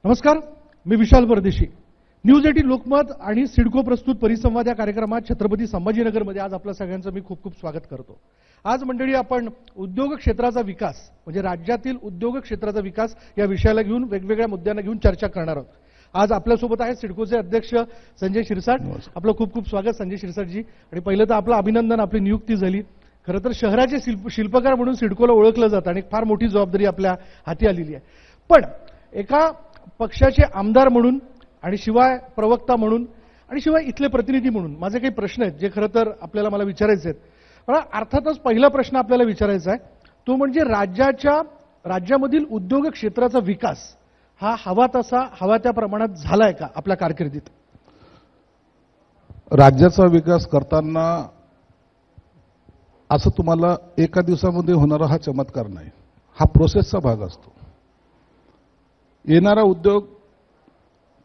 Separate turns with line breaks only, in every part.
नमस्कार, मी विशाल परदेशी. न्यूज 18 लोकमत आणि सिडको प्रस्तुत परिसंवाद या कार्यक्रमात छत्रपती संभाजीनगरमध्ये आज आपल्या सगळ्यांचं मी खूप खूप स्वागत करतो. आज मंडळी आपण उद्योग क्षेत्राचा विकास म्हणजे राज्यातील उद्योग क्षेत्राचा विकास या विषयाला घेऊन वेगवेगळ्या मुद्द्यांना घेऊन चर्चा करणार आहोत. आज आपल्यासोबत आहेत सिडकोचे अध्यक्ष संजय शिरसाट. आपलं खूप खूप स्वागत संजय शिरसाटजी. आणि पहिलं तर आपलं अभिनंदन, आपली नियुक्ती झाली. खरं तर शहराचे शिल्पकार म्हणून सिडकोला ओळखलं जातं आणि फार मोठी जबाबदारी आपल्या हाती आलेली आहे. पण एका पक्षाचे आमदार म्हणून आणि शिवाय प्रवक्ता म्हणून आणि शिवाय इथले प्रतिनिधी म्हणून माझे काही प्रश्न आहेत जे खरं तर मला विचारायचे आहेत. मला अर्थातच पहिला प्रश्न आपल्याला विचारायचा आहे तो म्हणजे राज्यामधील उद्योग क्षेत्राचा विकास हा हवा त्या प्रमाणात झालाय का आपल्या कारकिर्दीत?
राज्याचा विकास करताना असं तुम्हाला एका दिवसामध्ये होणारा हा चमत्कार नाही, हा प्रोसेसचा भाग असतो. येणारा उद्योग,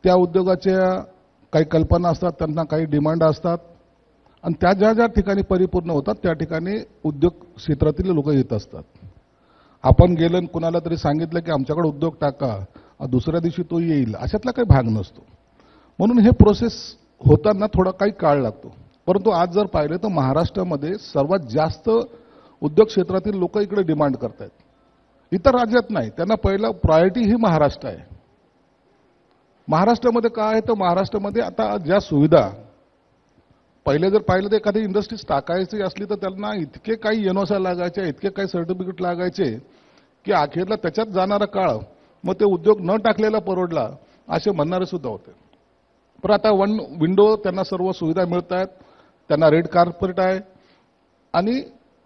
त्या उद्योगाच्या काही कल्पना असतात, त्यांना काही डिमांड असतात आणि त्या ज्या ज्या ठिकाणी परिपूर्ण होतात त्या ठिकाणी उद्योग क्षेत्रातील लोक येत असतात. आपण गेलं कुणाला तरी सांगितलं की आमच्याकडे उद्योग टाका, दुसऱ्या दिवशी तो येईल, अशातला काही भाग नसतो. म्हणून हे प्रोसेस होताना थोडा काही काळ लागतो. परंतु आज जर पाहिलं तर महाराष्ट्रामध्ये सर्वात जास्त उद्योग क्षेत्रातील लोक इकडे डिमांड करतात, इतर राज्यात नाही. त्यांना पहिला प्रायोरिटी ही महाराष्ट्र आहे. महाराष्ट्रामध्ये काय आहे तर महाराष्ट्रामध्ये आता ज्या सुविधा, पहिले जर पाहिलं तर एखादी इंडस्ट्रीज टाकायची असली तर त्यांना इतके काही एनओसी लागायचे, इतके काही सर्टिफिकेट लागायचे की अखेरला त्याच्यात जाणारा काळ मग ते उद्योग न टाकलेला परवडला असे म्हणणारे सुद्धा होते. पण आता वन विंडो त्यांना सर्व सुविधा मिळत आहेत, त्यांना रेड कार्पेट आहे आणि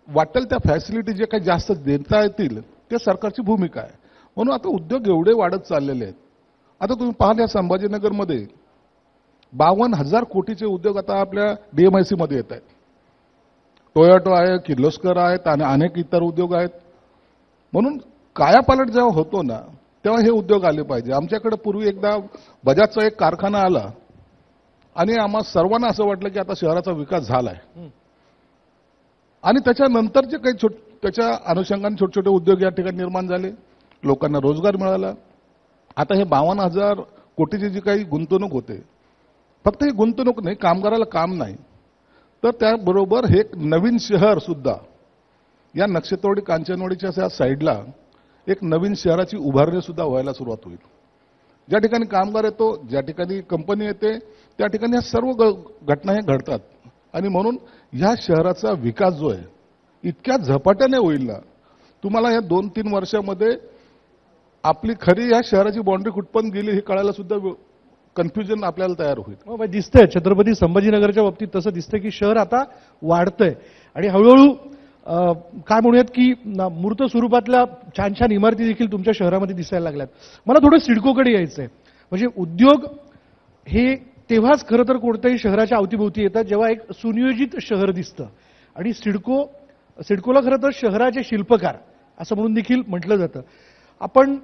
वाटेल त्या फॅसिलिटी जे काही जास्त देता येतील ते सरकारची भूमिका आहे. म्हणून आता उद्योग एवढे वाढत चाललेले आहेत. आता तुम्ही पाहा या संभाजीनगरमध्ये 52,000 कोटीचे उद्योग आता आपल्या डीएमआयसी मध्ये येत आहेत. टोयोटो आहे, किर्लोस्कर आहेत आणि अनेक इतर उद्योग आहेत. म्हणून कायापालट जेव्हा होतो ना तेव्हा हे उद्योग आले पाहिजे. आमच्याकडे पूर्वी एकदा बजाजचा एक कारखाना आला आणि आम्हा सर्वांना असं वाटलं की आता शहराचा विकास झालाय आणि त्याच्यानंतर जे काही त्याच्या अनुषंगाने छोटे छोटे उद्योग या ठिकाणी निर्माण झाले, लोकांना रोजगार मिळाला. आता हे 52,000 कोटीची जी काही गुंतवणूक होते, फक्त ही गुंतवणूक नाही, कामगाराला काम नाही, तर त्याबरोबर हे नवीन शहर सुद्धा या नक्षत्रवाडी कांचनवाडीच्या साईडला एक नवीन शहराची उभारणी सुद्धा व्हायला सुरुवात होईल. ज्या ठिकाणी कामगार येतो, ज्या ठिकाणी कंपनी येते त्या ठिकाणी ह्या सर्व घटना हे घडतात. आणि म्हणून ह्या शहराचा विकास जो आहे इतक्या झपाट्याने होईल ना, तुम्हाला या 2-3 वर्षामध्ये आपली खरी या शहराची बाउंड्री कुठपर्यंत गेली हे कळायला सुद्धा कन्फ्युजन आपल्याला तयार होईल.
दिसतंय छत्रपती संभाजीनगरच्या बाबतीत तसं दिसतंय की शहर आता वाढतंय आणि हळूहळू काय म्हणूयात की मूर्त स्वरूपातल्या छान छान इमारती देखील तुमच्या शहरामध्ये दिसायला लागल्यात. मला थोडं सिडकोकडे यायचंय. म्हणजे उद्योग हे तेव्हाच खरं तर कोणत्याही शहराच्या अवतीभोवती येतात जेव्हा एक सुनियोजित शहर दिसतं. आणि सिडकोला खरं तर शहराचे शिल्पकार असं म्हणून देखील म्हटलं जातं. आपण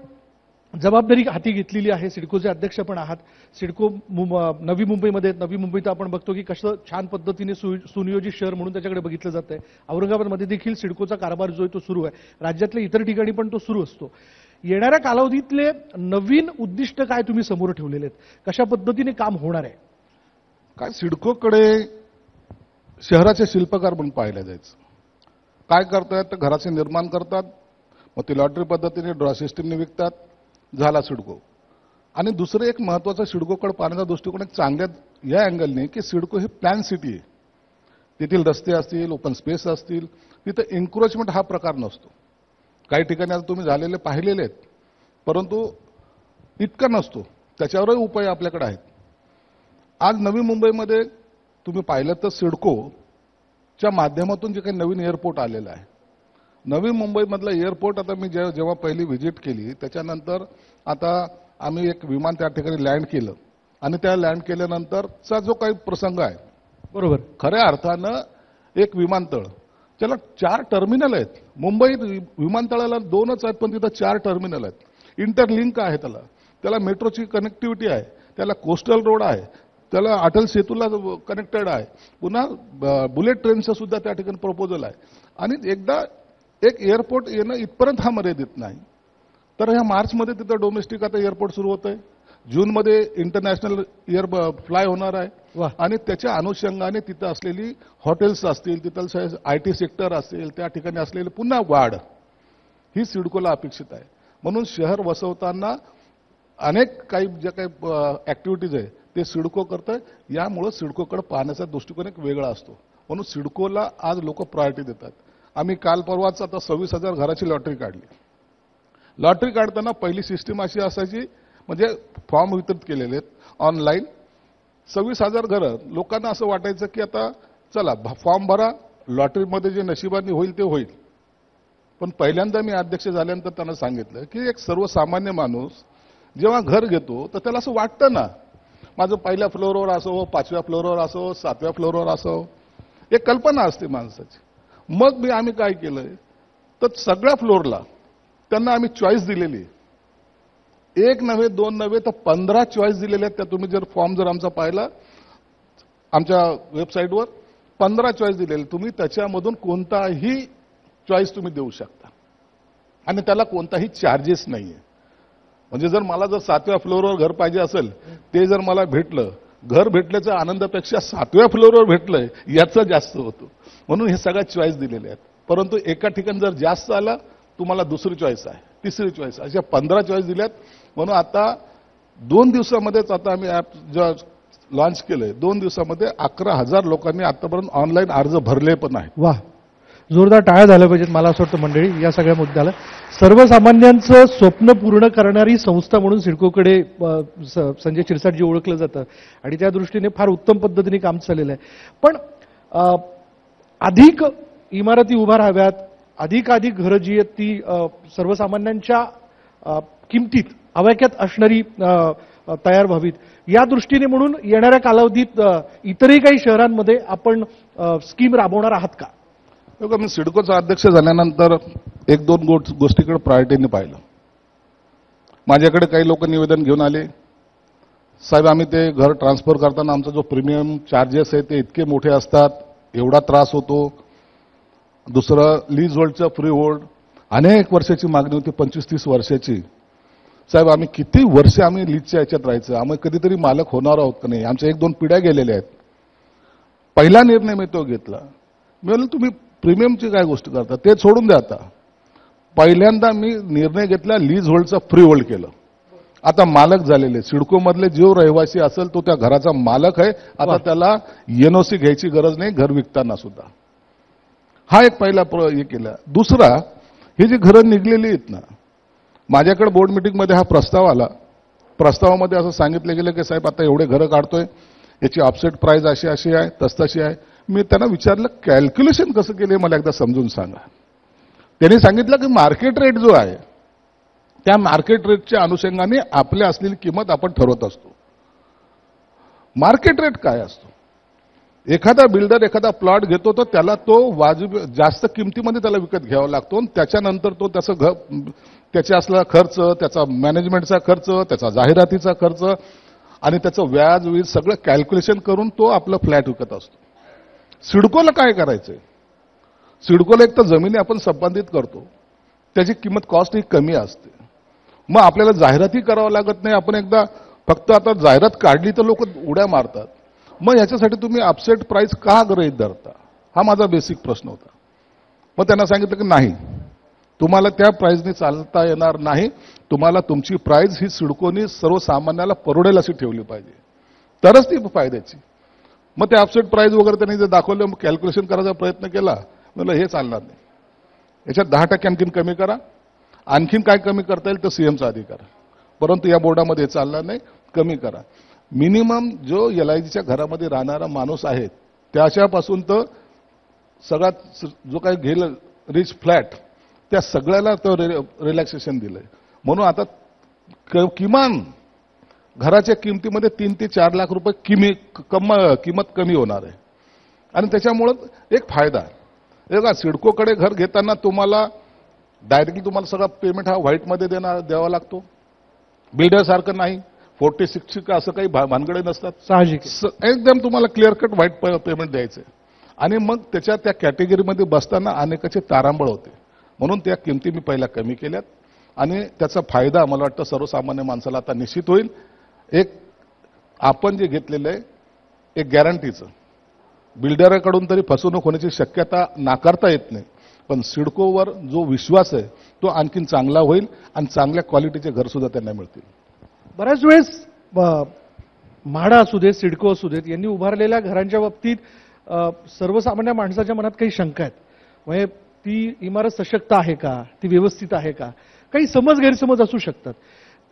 जबाबदारी हाती घेतलेली आहे, सिडकोचे अध्यक्ष पण आहात. सिडको नवी मुंबईत आपण बघतो की कसं छान पद्धतीने सुनियोजित शहर म्हणून त्याच्याकडे बघितलं जातंय. औरंगाबादमध्ये देखील सिडकोचा कारभार जो आहे तो सुरू आहे. राज्यातल्या इतर ठिकाणी पण तो सुरू असतो. येणाऱ्या कालावधीतले नवीन उद्दिष्ट काय तुम्ही समोर ठेवलेले आहेत? कशा पद्धतीने काम होणार आहे?
काय सिडकोकडे शहराचे शिल्पकार म्हणून पाहिलं जायचं. काय करतायत तर घराचे निर्माण करतात, मग ते लॉटरी पद्धतीने ड्रॉ सिस्टीमने विकतात, झाला सिडको. आणि दुसरं एक महत्वाचं सिडकोकडे पाहण्याचा दृष्टिकोन एक चांगल्या या अँगलने की सिडको ही प्लॅन सिटी आहे. तेथील रस्ते असतील, ओपन स्पेस असतील, तिथं एन्क्रोचमेंट हा प्रकार नसतो. काही ठिकाणी आता तुम्ही झालेले पाहिलेले आहेत, परंतु इतका नसतो. त्याच्यावरही उपाय आपल्याकडे आहेत. आज नवी मुंबईमध्ये तुम्ही पाहिलं तर सिडकोच्या माध्यमातून जे काही नवीन एअरपोर्ट आलेलं आहे, नवी मुंबईमधलं एअरपोर्ट आता मी जेव्हा पहिली व्हिजिट केली त्याच्यानंतर आता आम्ही एक विमान त्या ठिकाणी लँड केलं आणि त्या लँड केल्यानंतरचा जो काही प्रसंग आहे, बरोबर, खऱ्या अर्थानं एक विमानतळ त्याला 4 टर्मिनल आहेत. मुंबईत विमानतळाला 2च आहेत पण तिथं 4 टर्मिनल आहेत. इंटरलिंक आहे, त्याला मेट्रोची कनेक्टिव्हिटी आहे, त्याला कोस्टल रोड आहे, त्याला अटल सेतूला कनेक्टेड आहे, पुन्हा बुलेट ट्रेनचं सुद्धा त्या ठिकाणी प्रपोजल आहे. आणि एकदा एक एअरपोर्ट येणं इथपर्यंत हा मर्यादित नाही, तर ह्या मार्चमध्ये तिथं डोमेस्टिक आता एअरपोर्ट सुरू होत आहे. जूनमध्ये इंटरनॅशनल एअर फ्लाय होणार आहे
वा.
आणि त्याच्या अनुषंगाने तिथं असलेली हॉटेल्स असतील, तिथं IT सेक्टर असेल, त्या ठिकाणी असलेली पुन्हा वाढ ही सिडकोला अपेक्षित आहे. म्हणून शहर वसवताना अनेक काही ज्या काही ऍक्टिव्हिटीज आहे ते सिडको करतंय. यामुळे सिडकोकडे पाहण्याचा दृष्टिकोन एक वेगळा असतो. म्हणून सिडकोला आज लोक प्रायोरिटी देतात. आम्ही काल परवाच आता 26,000 घराची लॉटरी काढली. लॉटरी काढताना पहिली सिस्टीम अशी असायची, म्हणजे फॉर्म वितरित केलेले आहेत ऑनलाईन 26,000 घरं. लोकांना असं वाटायचं की आता चला फॉर्म भरा, लॉटरीमध्ये जे नशिबाने होईल ते होईल. पण पहिल्यांदा मी अध्यक्ष झाल्यानंतर त्यांना सांगितलं की एक सर्वसामान्य माणूस जेव्हा घर घेतो तर त्याला असं वाटतं ना, माझं पहिल्या फ्लोअरवर असो, 5व्या फ्लोअरवर असो, 7व्या फ्लोअरवर असो, एक कल्पना असते माणसाची. मग आम्ही काय केलंय तर सगळ्या फ्लोअरला त्यांना आम्ही चॉईस दिलेली. 1 नव्हे 2 नव्हे तर 15 चॉईस दिलेल्या आहेत. त्या तुम्ही जर फॉर्म जर आमचा पाहिला आमच्या वेबसाईटवर 15 चॉईस दिलेले, तुम्ही त्याच्यामधून कोणताही चॉईस तुम्ही देऊ शकता आणि त्याला कोणताही चार्जेस नाहीये. म्हणजे जर मला जर 7व्या फ्लोअरवर घर पाहिजे असेल, ते जर मला भेटलं, घर भेटल्याच्या आनंदापेक्षा 7व्या फ्लोअरवर भेटलंय याचा जास्त होतो. म्हणून हे सगळ्या चॉईस दिलेले आहेत. परंतु एका ठिकाणी जर जास्त आला तुम्हाला दुसरी चॉईस आहे, तिसरी चॉईस आहे, अशा 15 चॉईस दिल्यात. म्हणून आता 2 दिवसामध्येच आता आम्ही ॲप लॉन्च केलंय. 2 दिवसामध्ये 11,000 लोकांनी आतापर्यंत ऑनलाईन अर्ज भरले पण आहेत.
वा, जोरदार टाळ्या झाल्या पाहिजेत मला असं वाटतं मंडळी या सगळ्या मुद्द्याला. सर्वसामान्यांचं स्वप्न पूर्ण करणारी संस्था म्हणून सिडकोकडे संजय शिरसाटजी ओळखलं जातं आणि त्या दृष्टीने फार उत्तम पद्धतीने काम चाललेलं आहे. पण अधिक इमारती उभा राहाव्यात, अधिकाधिक घरं जी आहेत ती सर्वसामान्यांच्या किमतीत आवाक्यात असणारी तयार व्हावीत या दृष्टीने म्हणून येणाऱ्या कालावधीत इतरही काही शहरांमध्ये आपण स्कीम राबवणार आहात का?
बघा, मी सिडकोचा अध्यक्ष झाल्यानंतर 1-2 गोष्टीकडे प्रायोरिटीने पाहिलं. माझ्याकडे काही लोक निवेदन घेऊन आले, साहेब आम्ही ते घर ट्रान्सफर करताना आमचा जो प्रीमियम चार्जेस आहे ते इतके मोठे असतात, एवढा त्रास होतो. दुसरं लीज होल्डचं फ्री होल्ड अनेक वर्षाची मागणी होती, 25-30 वर्षाची. साहेब आम्ही किती वर्ष आम्ही लीजच्या याच्यात राहायचं, आम्ही कधीतरी मालक होणार आहोत का नाही, आमच्या 1-2 पिढ्या गेलेल्या आहेत. पहिला निर्णय मी तो घेतला. मी म्हणलं तुम्ही प्रीमियमची काय गोष्ट करता ते सोडून द्या. आता पहिल्यांदा मी निर्णय घेतला, लीज होल्डचं फ्री होल्ड केलं. आता मालक झालेले सिडकोमधले जो रहिवासी असेल तो त्या घराचा मालक आहे. आता त्याला NOC घ्यायची गरज नाही घर विकताना सुद्धा. हा एक पहिला हे केला. दुसरा, हे जी घरं निघलेली आहेत ना, माझ्याकडे बोर्ड मीटिंगमध्ये हा प्रस्ताव आला. प्रस्तावामध्ये असं सांगितलं गेलं की साहेब आता एवढे घरं काढतोय, याची ऑफसेट प्राइस अशी अशी आहे, तशी आहे. मी त्यांना विचारलं कॅल्क्युलेशन कसं केलं मला एकदा समजून सांगा. त्यांनी सांगितलं की मार्केट रेट जो आहे त्या मार्केट रेटच्या अनुषंगाने आपल्या असलेली किंमत आपण ठरवत असतो. मार्केट रेट काय असतो? एखादा बिल्डर एखादा प्लॉट घेतो तर त्याला तो वाजवी जास्त किमतीमध्ये त्याला विकत घ्यावा लागतो. त्याच्यानंतर तो त्याचा असलेला खर्च, त्याचा मॅनेजमेंटचा खर्च, त्याचा जाहिरातीचा खर्च आणि त्याचं व्याज वीज सगळं कॅल्क्युलेशन करून तो आपलं फ्लॅट विकत असतो. सिडकोला काय करायचंय? सिडकोला एक तर जमिनी आपण संपादित करतो, त्याची किंमत कॉस्ट ही कमी असते. मग आपल्याला जाहिराती करावं लागत नाही. आपण एकदा फक्त आता जाहिरात काढली तर लोक उड्या मारतात. मग याच्यासाठी तुम्ही अपसेट प्राइस का गृहीत धरता? हा माझा बेसिक प्रश्न होता. मग त्यांना सांगितलं की नाही, तुम्हाला त्या प्राइसने चालता येणार नाही. तुम्हाला तुमची प्राइस ही सिडकोनी सर्वसामान्याला परवडेल अशी ठेवली पाहिजे, तरच ती फायद्याची. मग ते अपसेट प्राइस वगैरे त्यांनी जे दाखवलं, मग कॅल्क्युलेशन करायचा प्रयत्न केला. म्हणलं हे चालणार नाही, याच्यात 10% आणखीन कमी करा. आणखीन काय कमी करता येईल तर सीएमचा अधिकार, परंतु या बोर्डामध्ये चालणार नाही, कमी करा. मिनिमम जो LIGच्या घरामध्ये राहणारा माणूस आहे त्याच्यापासून तर सगळ्यात जो काही घेईल रिच फ्लॅट त्या सगळ्याला तो रिलॅक्सेशन दिलंय. म्हणून आता किमान घराच्या किमतीमध्ये 3 ते 4 लाख रुपये किंमत कमी होणार आहे. आणि त्याच्यामुळं एक फायदा आहे. बघा, सिडकोकडे घर घेताना तुम्हाला डायरेक्टली तुम्हाला सगळा पेमेंट हा व्हाईटमध्ये द्यावा लागतो. बिल्डरसारखं नाही 46 का असं काही भानगडे नसतात.
साहजिक
एकदम तुम्हाला क्लिअर कट व्हाईट पेमेंट द्यायचं आणि मग त्या कॅटेगरीमध्ये बसताना अनेकाचे तारांबळ होते. म्हणून त्या किमती मी पहिल्या कमी केल्यात आणि त्याचा फायदा मला वाटतं सर्वसामान्य माणसाला आता निश्चित होईल. एक आपण जे घेतलेलं आहे एक गॅरंटीचं, बिल्डराकडून तरी फसवणूक होण्याची शक्यता नाकारता येत नाही, पण सिडकोवर जो विश्वास आहे तो आणखीन चांगला होईल आणि चांगल्या क्वालिटीचे घर सुद्धा त्यांना मिळतील.
बऱ्याच वेळेस म्हाडा असू देत, सिडको असू देत, यांनी उभारलेल्या घरांच्या बाबतीत सर्वसामान्य माणसाच्या मनात काही शंका आहेत. म्हणजे ती इमारत सशक्त आहे का, ती व्यवस्थित आहे का, काही समज गैरसमज असू शकतात.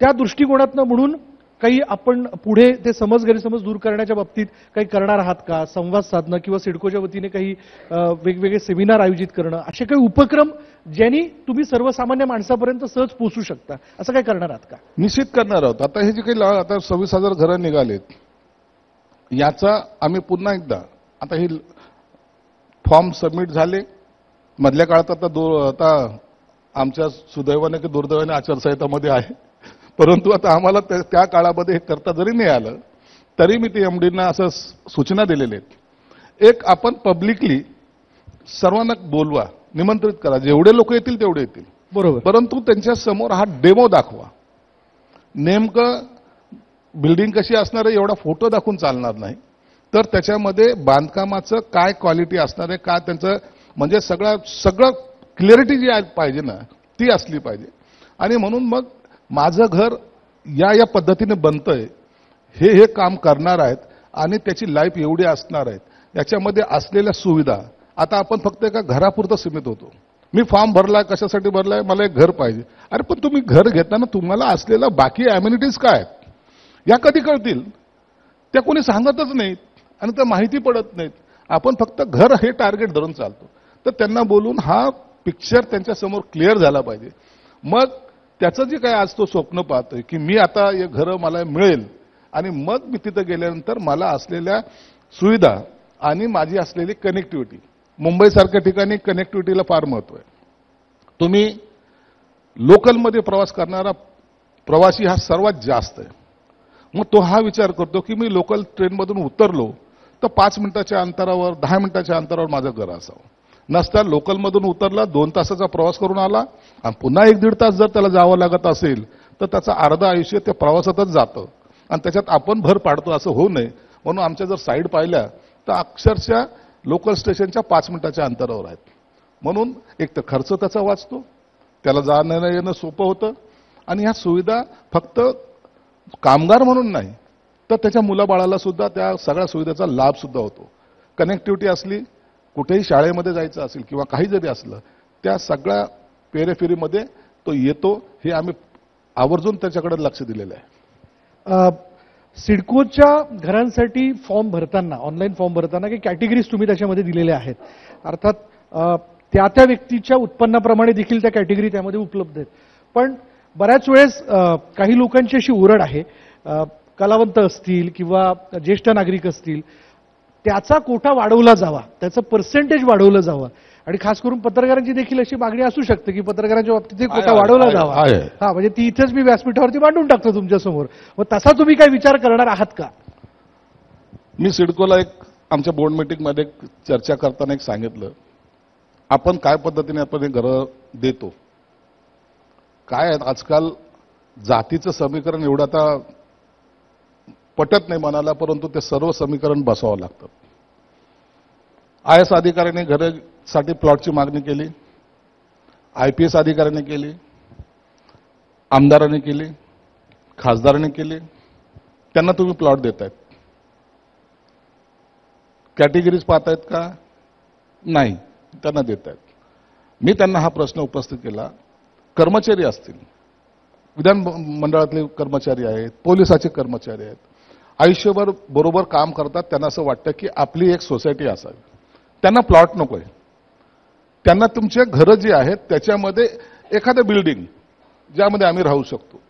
त्या दृष्टिकोनातनं म्हणून काही आपण पुढे ते समज गैरसमज दूर करण्याच्या बाबतीत काही करणार आहात का? संवाद साधणं किंवा सिडकोच्या वतीने काही वेगवेगळे सेमिनार आयोजित करणं, असे काही उपक्रम ज्यांनी तुम्ही सर्वसामान्य माणसापर्यंत सहज पोहोचू शकता, असं काय करणार आहात का?
निश्चित करणार आहोत. आता हे जे काही आता 26,000 घरं निघालेत, याचा आम्ही पुन्हा एकदा आता हे फॉर्म सबमिट झाले. मधल्या काळात आता आमच्या सुदैवाने की दुर्दैवाने आचारसंहितामध्ये आहे, परंतु आता आम्हाला त्या काळामध्ये हे करता जरी नाही आलं तरी मी ते एमडींना असं सूचना दिलेल्या आहेत. एक आपण पब्लिकली सर्वांना बोलवा, निमंत्रित करा, जेवढे लोक येतील तेवढे येतील,
बरोबर,
परंतु त्यांच्या समोर हा डेमो दाखवा. नेमकं बिल्डिंग कशी असणार आहे एवढा फोटो दाखवून चालणार नाही, तर त्याच्यामध्ये बांधकामाचं काय क्वालिटी असणार आहे, काय त्यांचं म्हणजे सगळं क्लिअरिटी जी पाहिजे ना ती असली पाहिजे. आणि म्हणून मग माझं घर या पद्धतीने बनतंय, हे काम करणार आहेत आणि त्याची लाईफ एवढी असणार आहेत. याच्यामध्ये असलेल्या सुविधा, आता आपण फक्त एका घरापुरतं सीमित होतो. मी फॉर्म भरलाय, कशासाठी भरलाय, मला एक घर पाहिजे. अरे पण तुम्ही घर घेताना तुम्हाला असलेल्या बाकी अम्युनिटीज काय आहेत या कधी कळतील? त्या कोणी सांगतच नाहीत आणि त्या माहिती पडत नाहीत. आपण फक्त घर हे टार्गेट धरून चालतो. तर त्यांना बोलून हा पिक्चर त्यांच्या समोर क्लिअर झाला पाहिजे. मग त्याचं जे काय आज तो स्वप्न पाहतोय की मी आता हे घर मला मिळेल आणि मग मी तिथं गेल्यानंतर मला असलेल्या सुविधा आणि माझी असलेली कनेक्टिव्हिटी, मुंबईसारख्या ठिकाणी कनेक्टिव्हिटीला फार महत्व आहे. तुम्ही लोकलमध्ये प्रवास करणारा प्रवासी हा सर्वात जास्त आहे. मग तो हा विचार करतो की मी लोकल ट्रेनमधून उतरलो तर 5 मिनिटाच्या अंतरावर, 10 मिनिटाच्या अंतरावर माझं घर असावं. नसता लोकलमधून उतरला, 2 तासाचा प्रवास करून आला आणि पुन्हा 1-1.5 तास जर त्याला जावं लागत असेल तर त्याचं अर्ध आयुष्य त्या प्रवासातच जातं आणि त्याच्यात आपण भर पाडतो, असं होऊ नये. म्हणून आमच्या जर साईड पाहिल्या तर अक्षरशः लोकल स्टेशनच्या 5 मिनिटाच्या अंतरावर आहेत. म्हणून एक तर खर्च त्याचा वाचतो, त्याला जाणं येणं सोपं होतं आणि ह्या सुविधा फक्त कामगार म्हणून नाही तर त्याच्या मुलाबाळाला सुद्धा त्या सगळ्या सुविधेचा लाभ सुद्धा होतो. कनेक्टिव्हिटी असली, कुठेही शाळेमध्ये जायचं असेल किंवा काही जरी असलं, त्या सगळ्या पेरेफेरीमध्ये तो येतो. हे आम्ही आवर्जून त्याच्याकडे लक्ष दिलेलं आहे.
सिडकोच्या घरांसाठी फॉर्म भरताना, ऑनलाईन फॉर्म भरताना काही कॅटेगरीज तुम्ही त्याच्यामध्ये दिलेल्या आहेत. अर्थात त्या व्यक्तीच्या उत्पन्नाप्रमाणे देखील त्या कॅटेगरी त्यामध्ये उपलब्ध आहेत. पण बऱ्याच वेळेस काही लोकांची अशी ओरड आहे, कलावंत असतील किंवा ज्येष्ठ नागरिक असतील, त्याचा कोटा वाढवला जावा, त्याचं पर्सेंटेज वाढवलं जावं आणि खास करून पत्रकारांची देखील अशी मागणी असू शकते की पत्रकारांच्या बाबतीत कोटा वाढवला जावा. हा, म्हणजे ती इथेच मी व्यासपीठावरती मांडून टाकतो तुमच्या समोर. मग तसा तुम्ही काय विचार करणार आहात का?
मी सिडकोला एक आमच्या बोर्ड मीटिंगमध्ये चर्चा करताना एक सांगितलं, आपण काय पद्धतीने आपण हे घरं देतो. काय आजकाल जातीचं समीकरण एवढं आता पटत नाही मनाला, परंतु ते सर्व समीकरण बसवावं लागतं. IAS अधिकाऱ्यांनी घरासाठी प्लॉटची मागणी केली, IPS अधिकाऱ्यांनी केली, आमदारांनी केली, खासदारांनी केली. त्यांना तुम्ही प्लॉट देतायत. कॅटेगरीज पाहतायत का? नाही, त्यांना देतायत. मी त्यांना हा प्रश्न उपस्थित केला, कर्मचारी असतील, विधान मंडळातले कर्मचारी आहेत, पोलिसाचे कर्मचारी आहेत, आयुष्यभर बरोबर काम करतात. त्यांना असं वाटतं की आपली एक सोसायटी असावी, त्यांना प्लॉट नकोय. त्यांना तुमचे घरं जी आहेत त्याच्यामध्ये एखादं बिल्डिंग ज्यामध्ये आम्ही राहू शकतो,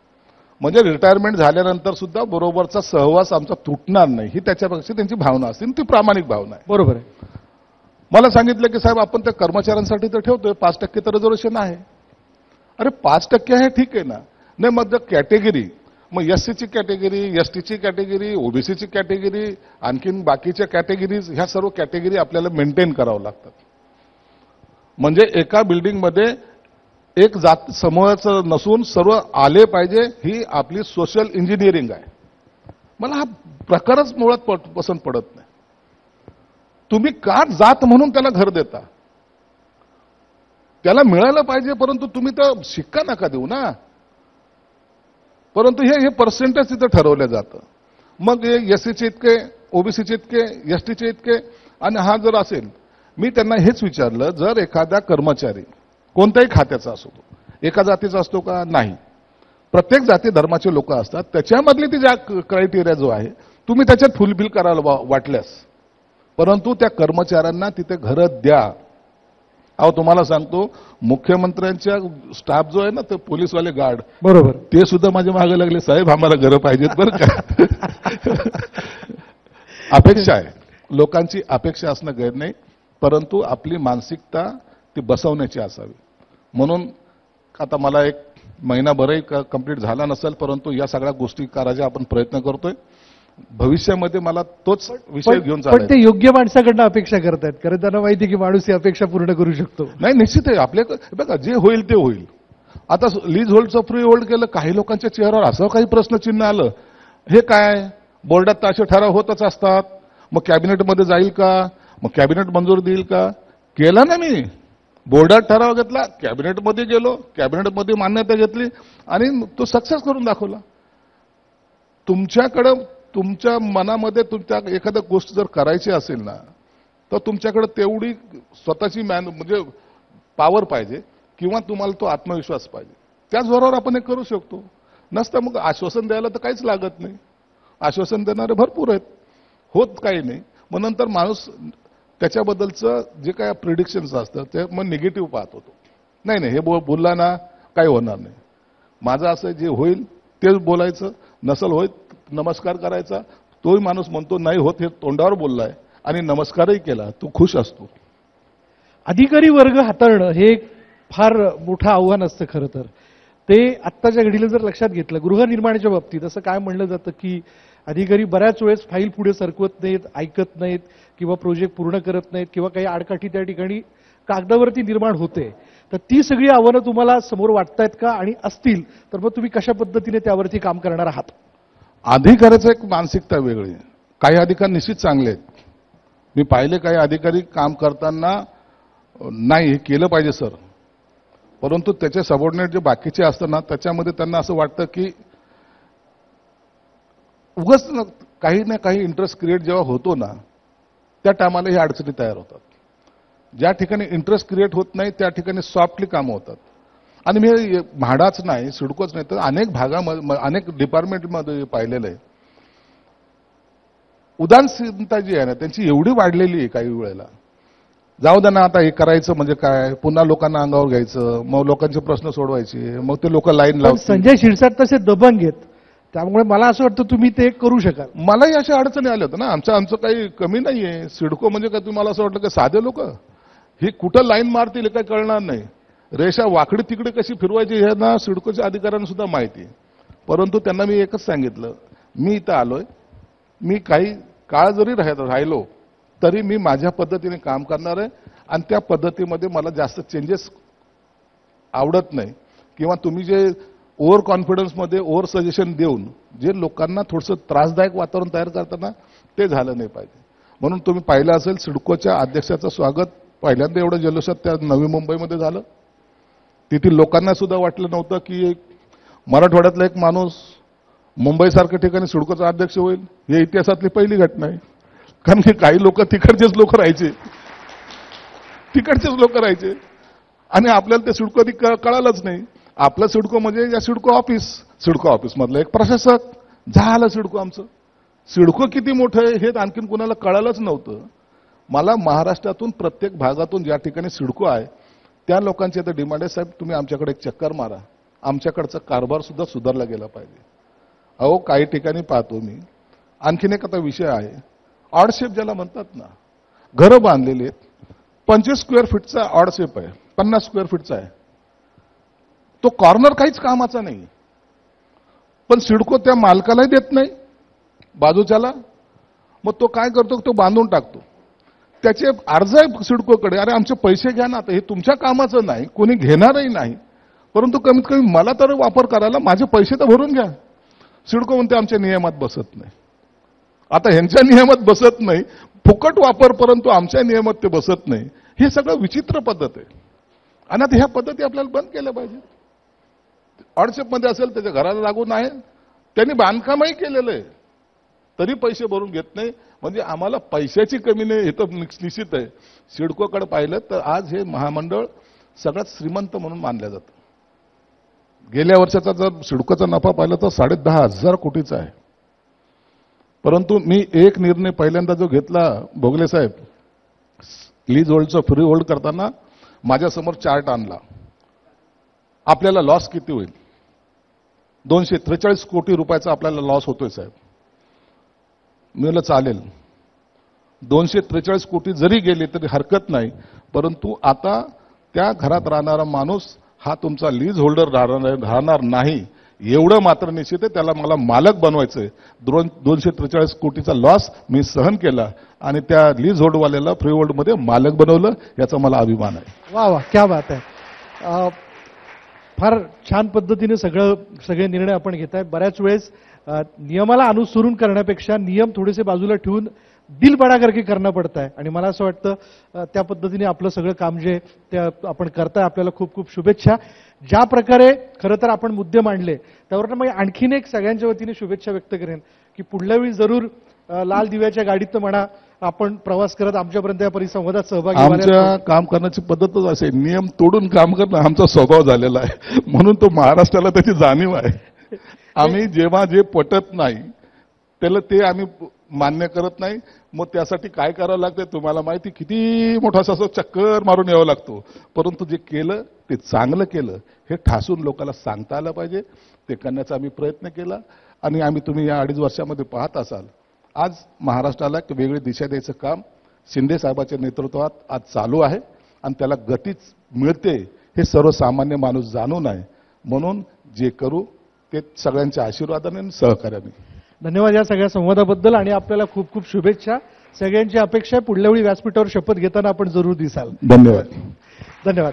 म्हणजे रिटायरमेंट झाल्यानंतर सुद्धा बरोबरचा सहवास आमचा तुटणार नाही, ही त्याच्यापेक्षा त्यांची भावना असते. ती प्रामाणिक भावना आहे.
बरोबर आहे.
मला सांगितलं की साहेब आपण त्या कर्मचाऱ्यांसाठी तर ठेवतोय, 5% तर रिझर्वेशन आहे. अरे 5% आहे, ठीक आहे ना. नाही मग कॅटेगरी, मग SCची कॅटेगरी, STची कॅटेगरी, OBCची कॅटेगरी, आणखीन बाकीच्या कॅटेगरीज, ह्या सर्व कॅटेगरी आपल्याला मेंटेन करावं लागतात. म्हणजे एका बिल्डिंगमध्ये एक जात समूहाचं नसून सर्व आले पाहिजे, ही आपली सोशल इंजिनिअरिंग आहे. मला हा प्रकारच मुळात पसंत पडत नाही. तुम्ही का जात म्हणून त्याला घर देता? त्याला मिळालं पाहिजे, परंतु तुम्ही तर शिक्का नका देऊ ना. परंतु हे पर्सेंटेज तिथं ठरवलं जातं. मग एससीचे इतके, ओबीसीचे इतके, एसटीचे इतके. आणि हा जर असेल, मी त्यांना हेच विचारलं, जर एखादा कर्मचारी कोणत्याही खात्याचा असतो, एका जातीचा असतो का? नाही. प्रत्येक जाती धर्माचे लोक असतात. त्याच्यामधली ती ज्या क्रायटेरिया जो आहे, तुम्ही त्याच्यात फुलफिल करायला वाटल्यास, परंतु त्या कर्मचाऱ्यांना तिथे घरं द्या. अहो तुम्हाला सांगतो, मुख्यमंत्र्यांच्या स्टाफ जो आहे ना, ते पोलीसवाले गार्ड,
बरोबर,
ते सुद्धा माझ्या मागे लागले, साहेब आम्हाला घरं पाहिजेत बरं का. अपेक्षा आहे, लोकांची अपेक्षा असणं गैर नाही, परंतु आपली मानसिकता ती बसवण्याची असावी. म्हणून आता मला एक महिनाभरही कंप्लीट झाला नसेल, परंतु या सगळ्या गोष्टी करायचा आपण प्रयत्न करतोय. भविष्यामध्ये मला तोच विषय घेऊन
पण
चालायचा.
ते योग्य माणसाकडनं अपेक्षा करतायत, कारण त्यांना माहिती की माणूस ही अपेक्षा पूर्ण करू शकतो.
नाही, निश्चित आहे. आपल्या बघा, जे होईल ते होईल. आता लीज होल्डचं फ्री होल्ड केलं, काही लोकांच्या चेहऱ्यावर असं काही प्रश्नचिन्ह आलं, हे काय? बोर्डात तर असे ठराव होतच असतात, मग कॅबिनेटमध्ये जाईल का? मग कॅबिनेट मंजूर देईल का? केला ना मी. बोर्डात ठराव घेतला, कॅबिनेटमध्ये गेलो, कॅबिनेटमध्ये मान्यता घेतली आणि तो सक्सेस करून दाखवला. तुमच्याकडं, तुमच्या मनामध्ये तुमच्या एखाद्या गोष्ट जर करायची असेल ना, तर तुमच्याकडे तेवढी स्वतःची म्हणजे पॉवर पाहिजे, किंवा तुम्हाला तो आत्मविश्वास पाहिजे. त्याच बरोबर आपण हे करू शकतो. नसतं मग आश्वासन द्यायला तर काहीच लागत नाही. आश्वासन देणारे भरपूर आहेत, होत काही नाही. मग नंतर माणूस त्याच्याबद्दलचं जे काय प्रिडिक्शन्स असतं ते मग निगेटिव्ह पाहत होतो. नाही नाही, हे बोलला ना काही होणार नाही. माझं असं जे होईल तेच बोलायचं, नसल होईल नमस्कार करायचा. तोही माणूस म्हणतो नाही होत, हे तोंडावर बोललाय आणि नमस्कारही केला, तो खुश असतो.
अधिकारी वर्ग हाताळणं हे एक फार मोठं आव्हान असतं खरं तर. ते आत्ताच्या घडीला जर लक्षात घेतलं, गृहनिर्माणाच्या बाबतीत असं काय म्हणलं जातं की अधिकारी बऱ्याच वेळेस फाईल पुढे सरकवत नाहीत, ऐकत नाहीत, किंवा प्रोजेक्ट पूर्ण करत नाहीत, किंवा काही आडकाठी त्या ठिकाणी कागदावरती निर्माण होते. तर ती सगळी आव्हानं तुम्हाला समोर वाटतायत का? आणि असतील तर मग तुम्ही कशा पद्धतीने त्यावरती काम करणार आहात?
अधिकाऱ्याचं एक मानसिकता वेगळी आहे. काही अधिकारी निश्चित चांगले आहेत. मी पाहिले काही अधिकारी काम करताना नाही हे केलं पाहिजे सर, परंतु त्याचे सबऑर्डिनेट जे बाकीचे असतात ना, त्याच्यामध्ये त्यांना असं वाटतं की उगाच काही ना काही इंटरेस्ट क्रिएट जेव्हा होतो ना, त्या टायमाला ही अडचणी तयार होतात. ज्या ठिकाणी इंटरेस्ट क्रिएट होत नाही त्या ठिकाणी सॉफ्टली कामं होतात. आणि मी म्हाडाच नाही, सिडकोच नाही, तर अनेक भागामध्ये, अनेक डिपार्टमेंटमध्ये पाहिलेलं आहे. उदासीनता जी आहे ना त्यांची एवढी वाढलेली आहे काही वेळेला. जाऊ द्या ना, आता हे करायचं म्हणजे काय, पुन्हा लोकांना अंगावर घ्यायचं, मग लोकांचे प्रश्न सोडवायचे, मग ते लोक लाईन लावतात.
संजय शिरसाट तसे दबंग आहेत, त्यामुळे मला असं वाटतं तुम्ही ते करू शकाल.
मलाही अशा अडचणी आल्या होत्या ना. आमचं काही कमी नाहीये. सिडको म्हणजे काय तुम्हाला असं वाटलं की साधे लोक ही कुठं लाईन मारतील काही कळणार नाही. रेषा वाकडी तिकडे कशी फिरवायची हे ना सिडकोच्या अधिकाऱ्यांना सुद्धा माहिती आहे. परंतु त्यांना मी एकच सांगितलं, मी इथं आलोय, मी काही काळ जरी राहिलो तरी मी माझ्या पद्धतीने काम करणार आहे, आणि त्या पद्धतीमध्ये मला जास्त चेंजेस आवडत नाही. किंवा तुम्ही जे ओव्हर कॉन्फिडन्समध्ये ओव्हर सजेशन देऊन जे लोकांना थोडंसं त्रासदायक वातावरण तयार करताना, ते झालं नाही पाहिजे. म्हणून तुम्ही पाहिलं असेल सिडकोच्या अध्यक्षाचं स्वागत पहिल्यांदा एवढं जल्लोषात त्या नवी मुंबईमध्ये झालं. तिथील लोकांना सुद्धा वाटलं नव्हतं की एक मराठवाड्यातला एक माणूस मुंबईसारख्या ठिकाणी सिडकोचा अध्यक्ष होईल. ही इतिहासातली पहिली घटना आहे. कारण की काही लोक तिकडचेच लोक राहायचे, आणि आपल्याला ते सिडको कळालंच नाही. आपलं सिडको म्हणजे या सिडको ऑफिस मधलं एक प्रशासक झालं सिडको आमचं. सिडको किती मोठं आहे हे आणखीन कुणाला कळालंच नव्हतं. मला महाराष्ट्रातून प्रत्येक भागातून ज्या ठिकाणी सिडको आहे त्या लोकांची आता डिमांड आहे, साहेब तुम्ही आमच्याकडे एक चक्कर मारा, आमच्याकडचा कारभार सुद्धा सुधारला गेला पाहिजे. अहो काही ठिकाणी पाहतो मी, आणखीन एक आता विषय आहे, ऑडशेप ज्याला म्हणतात ना, घरं बांधलेली आहेत, 25 स्क्वेअर फीटचा ऑडशेप आहे, 50 स्क्वेअर फीटचा आहे. तो कॉर्नर काहीच कामाचा नाही, पण सिडको त्या मालकालाही देत नाही बाजूच्याला. मग तो काय करतो, तो बांधून टाकतो. त्याचे अर्ज आहे सिडकोकडे, अरे आमचे पैसे घ्या ना, आता हे तुमच्या कामाचं नाही, कोणी घेणारही नाही, परंतु कमीत कमी मला तर वापर करायला माझे पैसे तर भरून घ्या. सिडको म्हणते आमच्या नियमात बसत नाही. आता ह्यांच्या नियमात बसत नाही, फुकट वापर, परंतु आमच्या नियमात ते बसत नाही. हे सगळं विचित्र पद्धत आहे आणि आता ह्या पद्धती आपल्याला बंद केल्या पाहिजे. ऑडशिपमध्ये असेल त्याच्या घराला लागून आहे, त्यांनी बांधकामही केलेलं आहे तरी पैसे भरून घेत नाही. म्हणजे आम्हाला पैशाची कमी नाही हे तर निश्चित आहे. सिडकोकडे पाहिलं तर आज हे महामंडळ सगळ्यात श्रीमंत म्हणून मानलं जातं. गेल्या वर्षाचा जर सिडकोचा नफा पाहिला तर 10,500 कोटीचा आहे. परंतु मी एक निर्णय पहिल्यांदा जो घेतला भोगले साहेब, लीज होल्डचं फ्री होल्ड करताना माझ्यासमोर चार्ट आणला. आपल्याला लॉस किती होईल? 243 कोटी रुपयाचा आपल्याला लॉस होतोय साहेब. मी म्हटलं चालेल, 243 कोटी जरी गेले तरी हरकत नाही, परंतु आता त्या घरात राहणारा माणूस हा तुमचा लीज होल्डर राहणार नाही एवढं मात्र निश्चित आहे. त्याला मला मालक बनवायचंय. 243 कोटीचा लॉस मी सहन केला आणि त्या लीज होल्डवाल्याला फ्री होल्डमध्ये मालक बनवलं, याचा मला अभिमान आहे.
वा वा, क्या बात आहे. फार छान पद्धतीने सगळे निर्णय आपण घेताय. बऱ्याच वेळेस नियमाला अनुसरून करण्यापेक्षा नियम थोडेसे बाजूला ठेवून दिल बडा करके करना पडता है आणि मला असं वाटतं त्या पद्धतीने आपलं सगळं काम जे ते आपण करताय. आपल्याला खूप खूप शुभेच्छा. ज्या प्रकारे खरं तर आपण मुद्दे मांडले त्यावर मग आणखीन एक सगळ्यांच्या वतीने शुभेच्छा व्यक्त करेन की पुढल्या वेळी जरूर लाल दिव्याच्या गाडीत म्हणा आपण प्रवास करत आमच्यापर्यंत या परिसंवादात सहभागी
आमच्या काम करण्याची पद्धतच असे, नियम तोडून काम करणं आमचा स्वभाव झालेला आहे. म्हणून तो महाराष्ट्राला त्याची जाणीव आहे. आम्ही जेव्हा जे पटत नाही त्याला ते आम्ही मान्य करत नाही. मग त्यासाठी काय करावं लागतं तुम्हाला माहिती, किती मोठा असं चक्कर मारून यावं लागतो. परंतु जे केलं ते चांगलं केलं हे ठासून लोकांना सांगता आलं पाहिजे. ते करण्याचा आम्ही प्रयत्न केला आणि आम्ही तुम्ही या 2.5 वर्षामध्ये पाहत असाल आज महाराष्ट्राला एक वेगळी दिशा द्यायचं काम शिंदे साहेबांच्या नेतृत्वात आज चालू आहे आणि त्याला गतीच मिळते हे सर्वसामान्य माणूस जाणून आहे. म्हणून जे करू ते सगळ्यांच्या आशीर्वादाने आणि सहकार्याने.
धन्यवाद या सगळ्या संवादाबद्दल आणि आपल्याला खूप खूप शुभेच्छा. सगळ्यांची अपेक्षा आहे पुढल्या वेळी व्यासपीठावर शपथ घेताना आपण जरूर दिसाल.
धन्यवाद.
धन्यवाद.